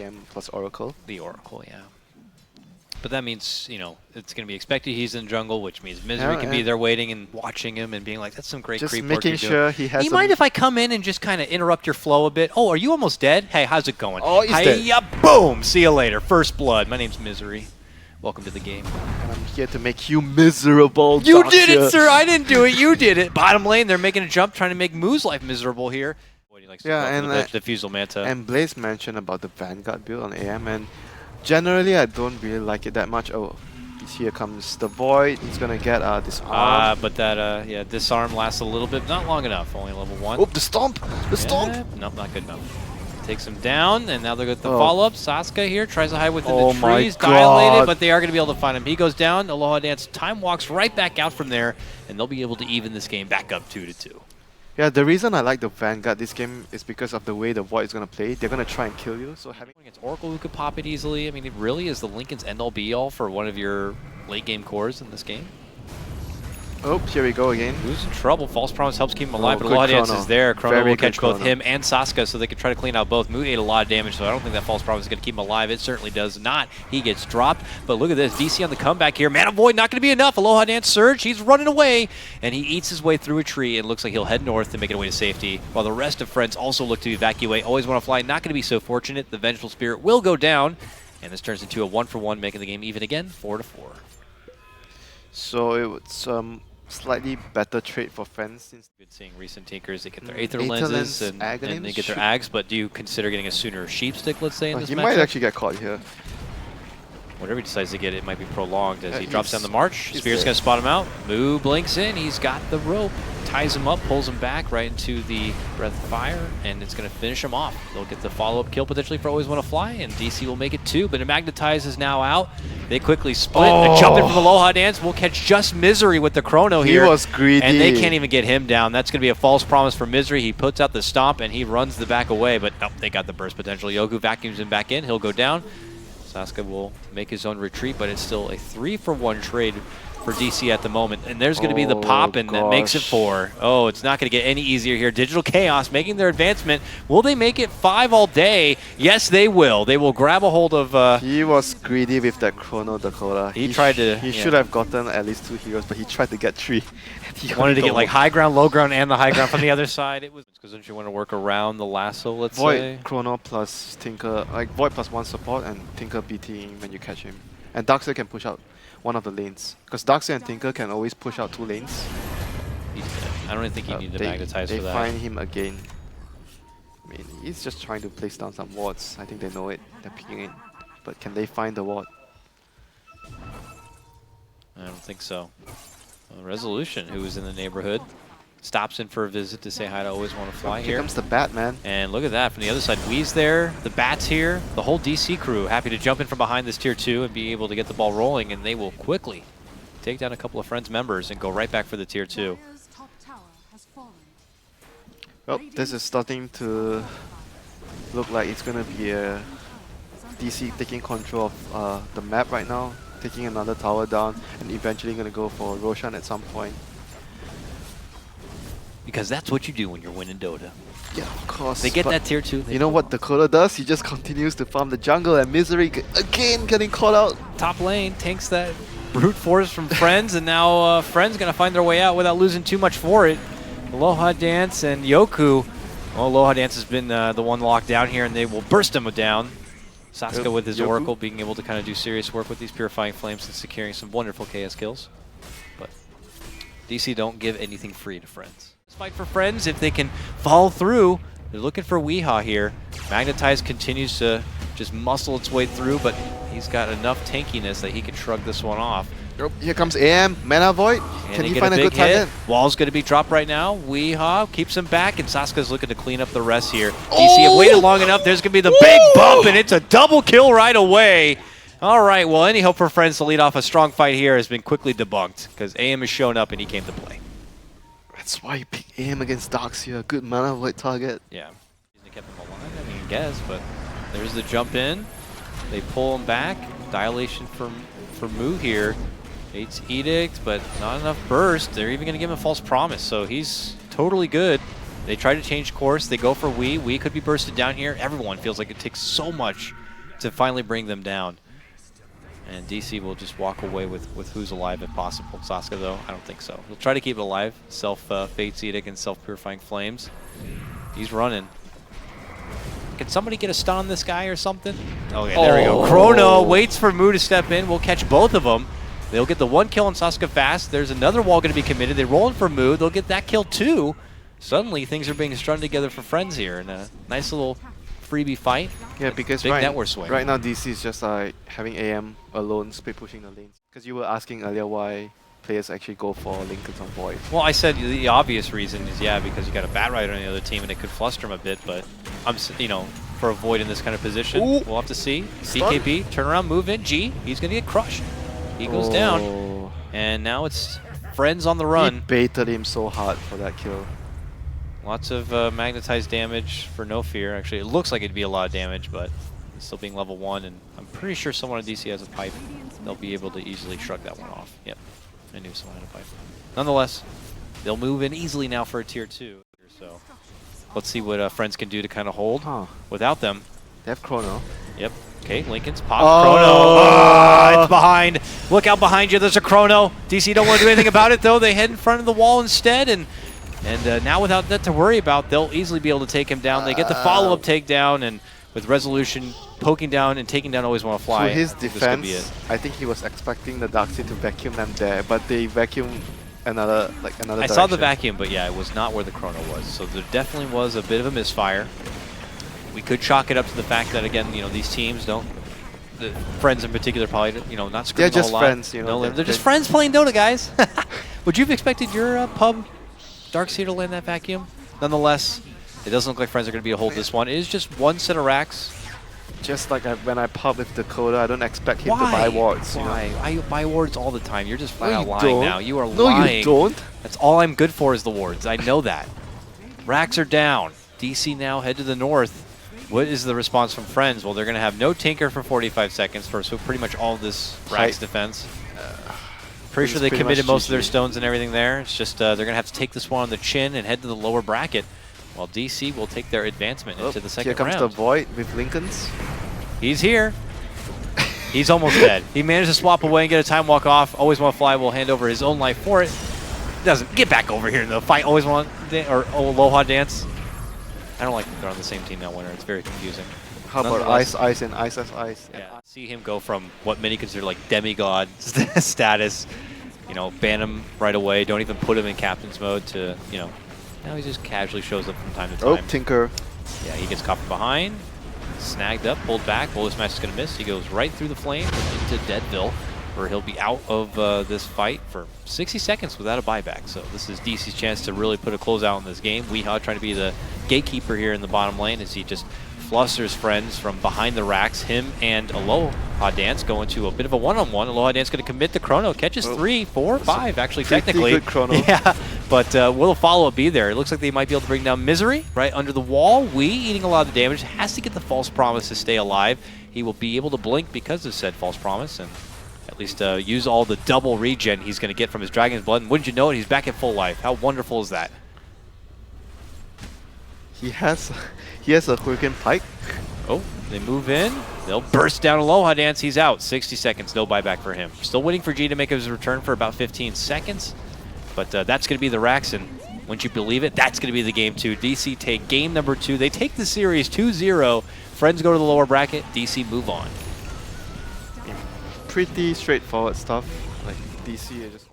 AM plus Oracle. The Oracle, yeah. But that means, you know, it's going to be expected he's in jungle, which means Misery can be there waiting and watching him and being like, that's some great creep work you're doing. Just making sure he has. You mind if I come in and just kind of interrupt your flow a bit? Oh, are you almost dead? Hey, how's it going? Oh, he's dead. Boom! See you later. First blood. My name's Misery. Welcome to the game. And I'm here to make you miserable. You did it, sir. I didn't do it. You did it. Bottom lane, they're making a jump, trying to make Moo's life miserable here. Yeah, and the Fusel Manta. And Blaze mentioned about the Vanguard build on AM, and generally I don't really like it that much. Oh, here comes the Void. He's gonna get disarm. But that yeah, disarm lasts a little bit, not long enough. Only level 1. Oh, the stomp! The stomp! Nope, not good enough. Takes him down, and now they're going to follow up. Sasuke here tries to hide within the trees, dilated, but they are going to be able to find him. He goes down. Aloha Dance time walks right back out from there, and they'll be able to even this game back up 2-2. Yeah, the reason I like the Vanguard this game is because of the way the Void is going to play. They're going to try and kill you. So having against Oracle who could pop it easily. I mean, it really is the Lincoln's end-all be-all for one of your late-game cores in this game. Oh, here we go again. Who's in trouble? False Promise helps keep him alive, but Aloha Dance is there. Chrono will catch both him and Sasuke, so they can try to clean out both. Mu ate a lot of damage, so I don't think that False Promise is going to keep him alive. It certainly does not. He gets dropped, but look at this. DC on the comeback here. Mana Void not going to be enough. Aloha Dance Surge, he's running away, and he eats his way through a tree, and looks like he'll head north to make it away to safety, while the rest of Friends also look to evacuate. Always want to fly, not going to be so fortunate. The Vengeful Spirit will go down, and this turns into a 1-for-1, making the game even again, 4-4. So it's slightly better trade for Friends. Since good seeing recent Tinkers, they get their Aether lenses and they get their Ags, but do you consider getting a sooner Sheep Stick, let's say, in this matchup? He might actually get caught here. Whatever he decides to get, it might be prolonged as he drops down the march. Spear's going to spot him out. Mu blinks in. He's got the rope. Ties him up, pulls him back right into the Breath of Fire, and it's going to finish him off. They'll get the follow-up kill potentially for Always Want to Fly, and DC will make it 2, but Magnetize is now out. They quickly split. The jump in from Aloha Dance will catch just Misery with the Chrono here. He was greedy. And they can't even get him down. That's going to be a false promise for Misery. He puts out the stomp, and he runs the back away, but nope, they got the burst potential. Yoku vacuums him back in. He'll go down. Sasuke will make his own retreat, but it's still a 3-for-1 trade for DC at the moment. And there's going to be the pop-in that makes it 4. Oh, it's not going to get any easier here. Digital Chaos making their advancement. Will they make it 5 all day? Yes, they will. They will grab a hold of... he was greedy with that Chrono Dakota. He tried to... He should have gotten at least 2 heroes, but he tried to get 3. He wanted to get like high ground, low ground, and the high ground from the other side. It was because don't you want to work around the lasso, let's say? Void, Chrono plus Tinker, like Void plus 1 support and Tinker BTing when you catch him. And Darkseid can push out one of the lanes. Because Darkseid and Tinker can always push out 2 lanes. He's dead. I don't even think you need to magnetize for that. They find him again. I mean, he's just trying to place down some wards. I think they know it. They're picking it. But can they find the ward? I don't think so. Resolution, who is in the neighborhood, stops in for a visit to say hi to Always Want to Fly here. Here comes the bat, man. And look at that, from the other side, Wee's there, the Bat's here, the whole DC crew happy to jump in from behind this tier 2 and be able to get the ball rolling, and they will quickly take down a couple of Friends members and go right back for the tier 2. Well, this is starting to look like it's going to be a DC taking control of the map right now, taking another tower down, and eventually going to go for Roshan at some point. Because that's what you do when you're winning Dota. Yeah, of course. They get that tier 2. You know what Dakota does? He just continues to farm the jungle, and Misery again getting caught out. Top lane takes that brute force from Friends, and now Friends going to find their way out without losing too much for it. Aloha Dance and Yoku. Well, Aloha Dance has been the one locked down here, and they will burst him down. Sasuke with his Oracle being able to kind of do serious work with these Purifying Flames and securing some wonderful KS kills. But DC don't give anything free to Friends. This fight for Friends, if they can follow through, they're looking for Weehaw here. Magnetize continues to just muscle its way through, but he's got enough tankiness that he can shrug this one off. Here comes AM, Mana Void. Can he find a good target? Wall's going to be dropped right now. Weehaw keeps him back, and Sasuke's looking to clean up the rest here. DC have waited long enough. There's going to be the big bump, and it's a double kill right away. All right, well, any hope for Friends to lead off a strong fight here has been quickly debunked, because AM has shown up, and he came to play. That's why you pick AM against Darkseid. Good Mana Void target. Yeah. They kept him alive, I mean, I guess, but there's the jump in. They pull him back. Dilation for Mu here. Eight's Edict, but not enough burst. They're even going to give him a false promise, so he's totally good. They try to change course. They go for Wee. Wee could be bursted down here. Everyone feels like it takes so much to finally bring them down. And DC will just walk away with who's alive if possible. Sasuke, though, I don't think so. He'll try to keep it alive. Fate's Edict and Self-Purifying Flames. He's running. Can somebody get a stun on this guy or something? Okay, there we go. Chrono waits for Mu to step in. We'll catch both of them. They'll get the one kill on Sasuke fast. There's another wall going to be committed. They roll in for Mu. They'll get that kill too. Suddenly, things are being strung together for Friends here in a nice little freebie fight. Yeah, because big network swing. Right now DC is just like having AM alone, split pushing the lanes. Because you were asking earlier why players actually go for Lincolns on Void. Well, I said the obvious reason is because you got a Bat Rider on the other team and it could fluster him a bit, but for a Void in this kind of position, we'll have to see. CKB, turn around, move in, G, he's gonna get crushed. He goes down, and now it's Friends on the run. He baited him so hard for that kill. Lots of magnetized damage for no fear. Actually, it looks like it'd be a lot of damage, but it's still being level 1, and I'm pretty sure someone on DC has a pipe. They'll be able to easily shrug that one off. Yep, I knew someone had a pipe. Nonetheless, they'll move in easily now for a tier 2. So let's see what Friends can do to kind of hold without them. They have Chrono. Yep. Okay, Lincoln's pop. Chrono. It's behind. Look out behind you. There's a Chrono. DC don't want to do anything about it, though. They head in front of the wall instead, and now without that to worry about, they'll easily be able to take him down. They get the follow-up takedown, and with Resolution poking down and taking down Always Want to Fly. To his defense, I think he was expecting the Darkseid to vacuum them there, but they vacuum another I saw the vacuum, but yeah, it was not where the Chrono was. So there definitely was a bit of a misfire. We could chalk it up to the fact that, again, these teams don't, the Friends in particular, probably, not screwing they're a whole just lot. friends, They're just friends playing Dota, guys. Would you have expected your pub Darkseid to land that vacuum? Nonetheless, it doesn't look like Friends are going to be able to hold this one. It is just one set of racks. Just like when I pub with Dakota, I don't expect him to buy wards. Why? I buy wards all the time. You're just flat out lying now. You are lying. No, you don't. That's all I'm good for is the wards. I know that. Racks are down. DC now head to the north. What is the response from Friends? Well, they're going to have no Tinker for 45 seconds for so pretty much all of this Rack's defense. Pretty sure they committed most of their stones and everything there. It's just they're going to have to take this one on the chin and head to the lower bracket, while DC will take their advancement into the second round. Here comes the Void with Lincolns. He's here. He's almost dead. He managed to swap away and get a time walk off. Always Want to Fly will hand over his own life for it. Doesn't get back over here in the fight. Always Want or Aloha Dance. I don't like that they're on the same team now, Winner. It's very confusing. How about Ice and Ice as Ice? Yeah. See him go from what many consider like demigod status, ban him right away, don't even put him in captain's mode to, now he just casually shows up from time to time. Oh, Tinker. Yeah, he gets caught from behind, snagged up, pulled back. Bullet Smash is going to miss. He goes right through the flames into Deadville, where he'll be out of this fight for 60 seconds without a buyback. So this is DC's chance to really put a closeout on this game. Weehaw trying to be the gatekeeper here in the bottom lane as he just flusters Friends from behind the racks. Him and Aloha Dance go into a bit of a one-on-one. Aloha Dance going to commit the Chrono. Catches 3, 4, 5, actually, technically. Good Chrono. Yeah, but will a follow-up be there? It looks like they might be able to bring down Misery right under the wall. Wee eating a lot of the damage. Has to get the False Promise to stay alive. He will be able to blink because of said False Promise and at least use all the double regen he's going to get from his Dragon's Blood. And wouldn't you know it, he's back at full life. How wonderful is that? He has a Hurricane Pike. Oh, they move in. They'll burst down Aloha Dance. He's out. 60 seconds. No buyback for him. Still waiting for G to make his return for about 15 seconds. But that's going to be the racks. And wouldn't you believe it? That's going to be the game 2. DC take game number 2. They take the series 2-0. Friends go to the lower bracket. DC move on. Pretty straightforward stuff. Like DC is just